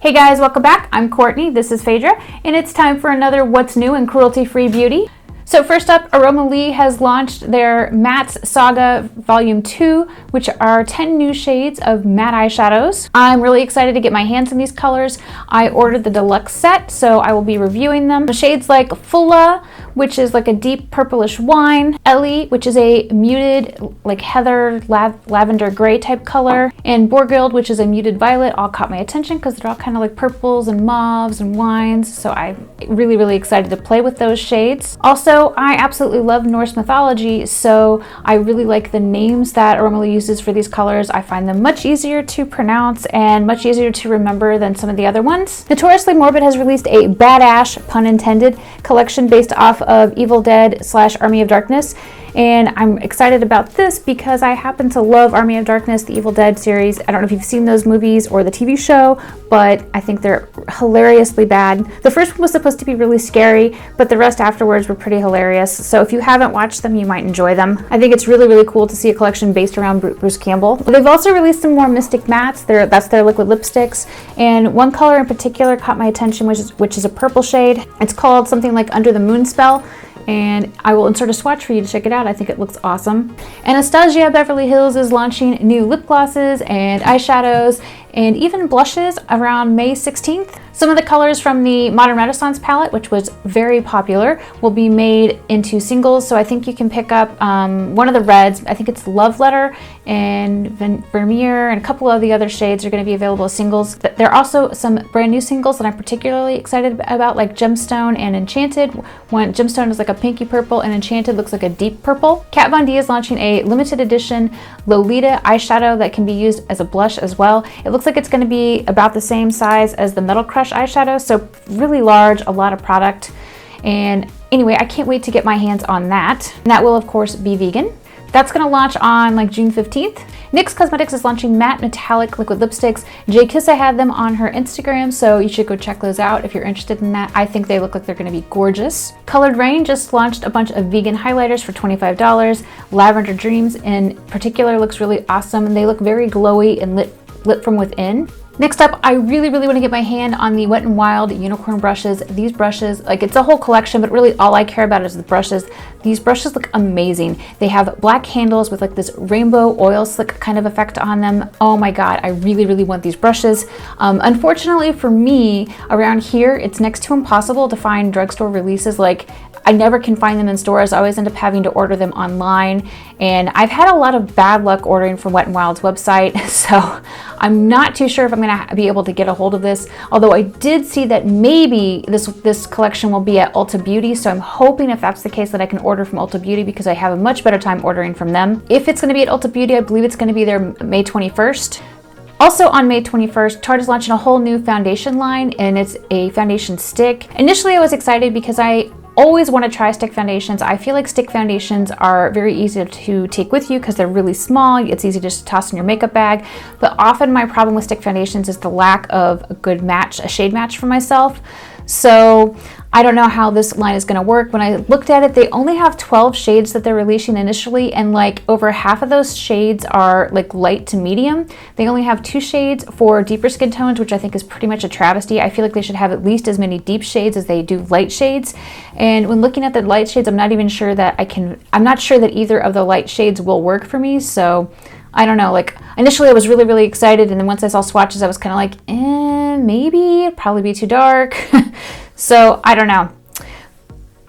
Hey guys, welcome back. I'm Courtney, this is Phaedra, and it's time for another What's New in Cruelty-Free Beauty. So first up, Aromaleigh has launched their Mattes Saga Volume 2, which are 10 new shades of matte eyeshadows. I'm really excited to get my hands on these colors. I ordered the deluxe set, so I will be reviewing them. The shades like Phyrra, which is like a deep purplish wine, Ellie, which is a muted like heather lavender gray type color, and Borghild, which is a muted violet, all caught my attention because they're all kind of like purples and mauves and wines, so I'm really excited to play with those shades. Also, I absolutely love Norse mythology, so I really like the names that Aromaleigh uses for these colors. I find them much easier to pronounce and much easier to remember than some of the other ones. Notoriously Morbid has released a badass, pun intended, collection based off of Evil Dead / Army of Darkness. And I'm excited about this because I happen to love Army of Darkness, the Evil Dead series. I don't know if you've seen those movies or the TV show, but I think they're hilariously bad. The first one was supposed to be really scary, but the rest afterwards were pretty hilarious. So if you haven't watched them, you might enjoy them. I think it's really cool to see a collection based around Bruce Campbell. They've also released some more Mystic Mattes. That's their liquid lipsticks. And one color in particular caught my attention, which is a purple shade. It's called something like Under the Moonspell. And I will insert a swatch for you to check it out. I think it looks awesome. Anastasia Beverly Hills is launching new lip glosses and eyeshadows and even blushes around May 16th. Some of the colors from the Modern Renaissance palette, which was very popular, will be made into singles. So I think you can pick up one of the reds. I think it's Love Letter and Vermeer, and a couple of the other shades are going to be available as singles. There are also some brand new singles that I'm particularly excited about, like Gemstone and Enchanted. One Gemstone is like a pinky purple and Enchanted looks like a deep purple. Kat Von D is launching a limited edition Lolita eyeshadow that can be used as a blush as well. It looks like it's going to be about the same size as the Metal Crush eyeshadow, so really large, a lot of product. And anyway, I can't wait to get my hands on that. And that will of course be vegan. That's going to launch on like June 15th. NYX Cosmetics is launching matte metallic liquid lipsticks. J Kissa had them on her Instagram, so you should go check those out if you're interested in that. I think they look like they're going to be gorgeous. Colored Raine just launched a bunch of vegan highlighters for $25. Lavender Dreams in particular looks really awesome, and they look very glowy and lit from within. Next up, I really want to get my hand on the Wet n Wild unicorn brushes. These brushes, like, it's a whole collection, but really all I care about is the brushes. These brushes look amazing. They have black handles with like this rainbow oil slick kind of effect on them. Oh my god, I really want these brushes. Unfortunately for me, around here, it's next to impossible to find drugstore releases. Like, I never can find them in stores. I always end up having to order them online. And I've had a lot of bad luck ordering from Wet n Wild's website, so I'm not too sure if I'm gonna be able to get a hold of this. Although I did see that maybe this collection will be at Ulta Beauty, so I'm hoping if that's the case that I can order from Ulta Beauty because I have a much better time ordering from them. If it's gonna be at Ulta Beauty, I believe it's gonna be there May 21st. Also on May 21st, Tarte is launching a whole new foundation line, and it's a foundation stick. Initially I was excited because I always want to try stick foundations. I feel like stick foundations are very easy to take with you because they're really small. It's easy to just toss in your makeup bag. But often my problem with stick foundations is the lack of a good match, a shade match for myself. So I don't know how this line is going to work. When I looked at it, they only have 12 shades that they're releasing initially, and like over half of those shades are like light to medium. They only have 2 shades for deeper skin tones, which I think is pretty much a travesty. I feel like they should have at least as many deep shades as they do light shades. And when looking at the light shades, I'm not even sure that I'm not sure that either of the light shades will work for me. So I don't know, like initially I was really excited, and then once I saw swatches I was kind of like, maybe it'd probably be too dark. So I don't know.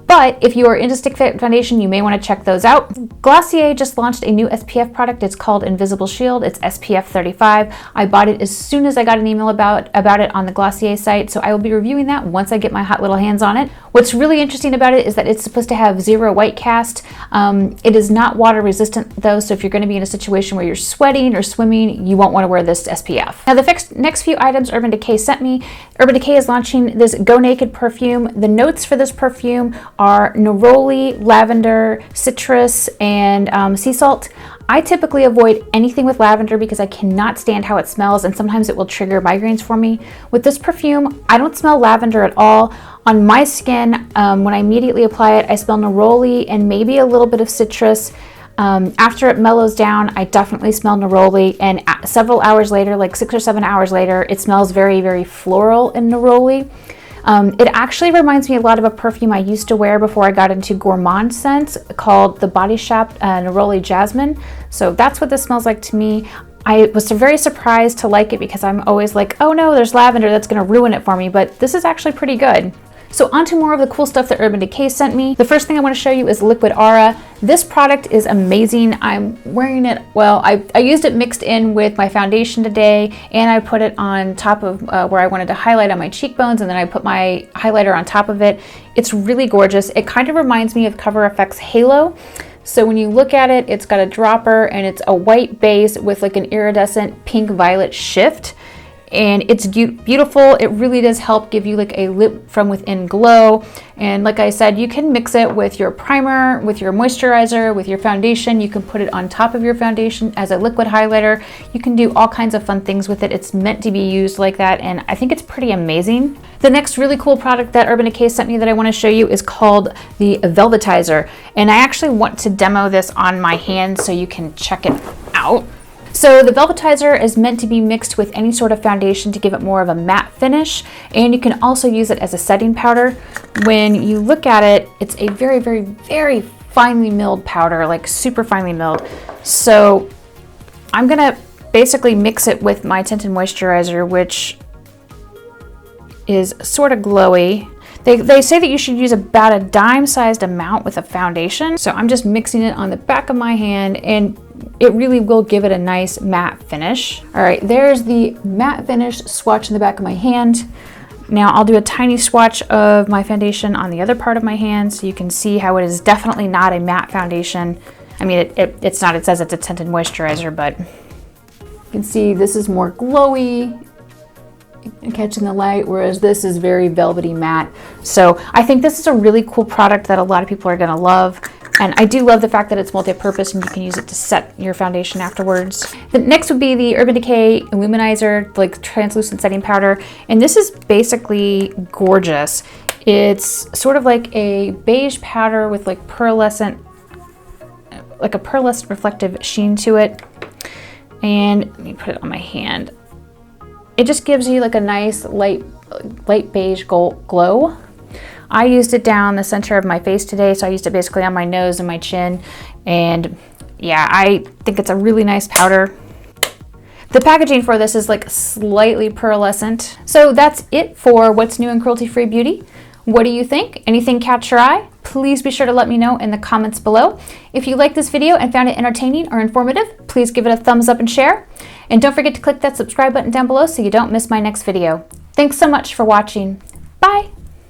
But if you are into stick foundation, you may want to check those out. Glossier just launched a new SPF product. It's called Invisible Shield. It's SPF 35. I bought it as soon as I got an email about it on the Glossier site, so I will be reviewing that once I get my hot little hands on it. What's really interesting about it is that it's supposed to have 0 white cast. It is not water resistant though, so if you're going to be in a situation where you're sweating or swimming, you won't want to wear this SPF. Now the next few items Urban Decay sent me. Urban Decay is launching this Go Naked perfume. The notes for this perfume are neroli, lavender, citrus, and sea salt. I typically avoid anything with lavender because I cannot stand how it smells, and sometimes it will trigger migraines for me. With this perfume, I don't smell lavender at all. On my skin, when I immediately apply it, I smell neroli and maybe a little bit of citrus. After it mellows down, I definitely smell neroli, and several hours later, like 6 or 7 hours later, it smells very, very floral and neroli. It actually reminds me a lot of a perfume I used to wear before I got into gourmand scents called the Body Shop Neroli Jasmine. So that's what this smells like to me. I was very surprised to like it because I'm always like, oh no, there's lavender, that's gonna ruin it for me, but this is actually pretty good. So on to more of the cool stuff that Urban Decay sent me. The first thing I want to show you is Liquid Aura. This product is amazing. I'm wearing it, well, I used it mixed in with my foundation today, and I put it on top of where I wanted to highlight on my cheekbones, and then I put my highlighter on top of it. It's really gorgeous. It kind of reminds me of Cover FX Halo. So when you look at it, it's got a dropper and it's a white base with like an iridescent pink violet shift. And it's beautiful. It really does help give you like a lit from within glow. And like I said, you can mix it with your primer, with your moisturizer, with your foundation. You can put it on top of your foundation as a liquid highlighter. You can do all kinds of fun things with it. It's meant to be used like that, and I think it's pretty amazing. The next really cool product that Urban Decay sent me that I want to show you is called the Velvetizer. And I actually want to demo this on my hand so you can check it out. So the Velvetizer is meant to be mixed with any sort of foundation to give it more of a matte finish, and you can also use it as a setting powder. When you look at it, it's a very, very, very finely milled powder, like super finely milled. So I'm gonna basically mix it with my tinted moisturizer, which is sort of glowy. They say that you should use about a dime-sized amount with a foundation. So I'm just mixing it on the back of my hand, and it really will give it a nice matte finish. All right, there's the matte finish swatch in the back of my hand. Now I'll do a tiny swatch of my foundation on the other part of my hand so you can see how it is definitely not a matte foundation. I mean, it's not, it says it's a tinted moisturizer, but you can see this is more glowy and catching the light, whereas this is very velvety matte. So I think this is a really cool product that a lot of people are gonna love. And I do love the fact that it's multi-purpose and you can use it to set your foundation afterwards. The next would be the Urban Decay Illuminizer, like translucent setting powder. And this is basically gorgeous. It's sort of like a beige powder with like pearlescent, like a pearlescent reflective sheen to it. And let me put it on my hand. It just gives you like a nice light beige glow. I used it down the center of my face today, so I used it basically on my nose and my chin. And yeah, I think it's a really nice powder. The packaging for this is like slightly pearlescent. So that's it for what's new in cruelty-free beauty. What do you think? Anything catch your eye? Please be sure to let me know in the comments below. If you liked this video and found it entertaining or informative, please give it a thumbs up and share. And don't forget to click that subscribe button down below so you don't miss my next video. Thanks so much for watching.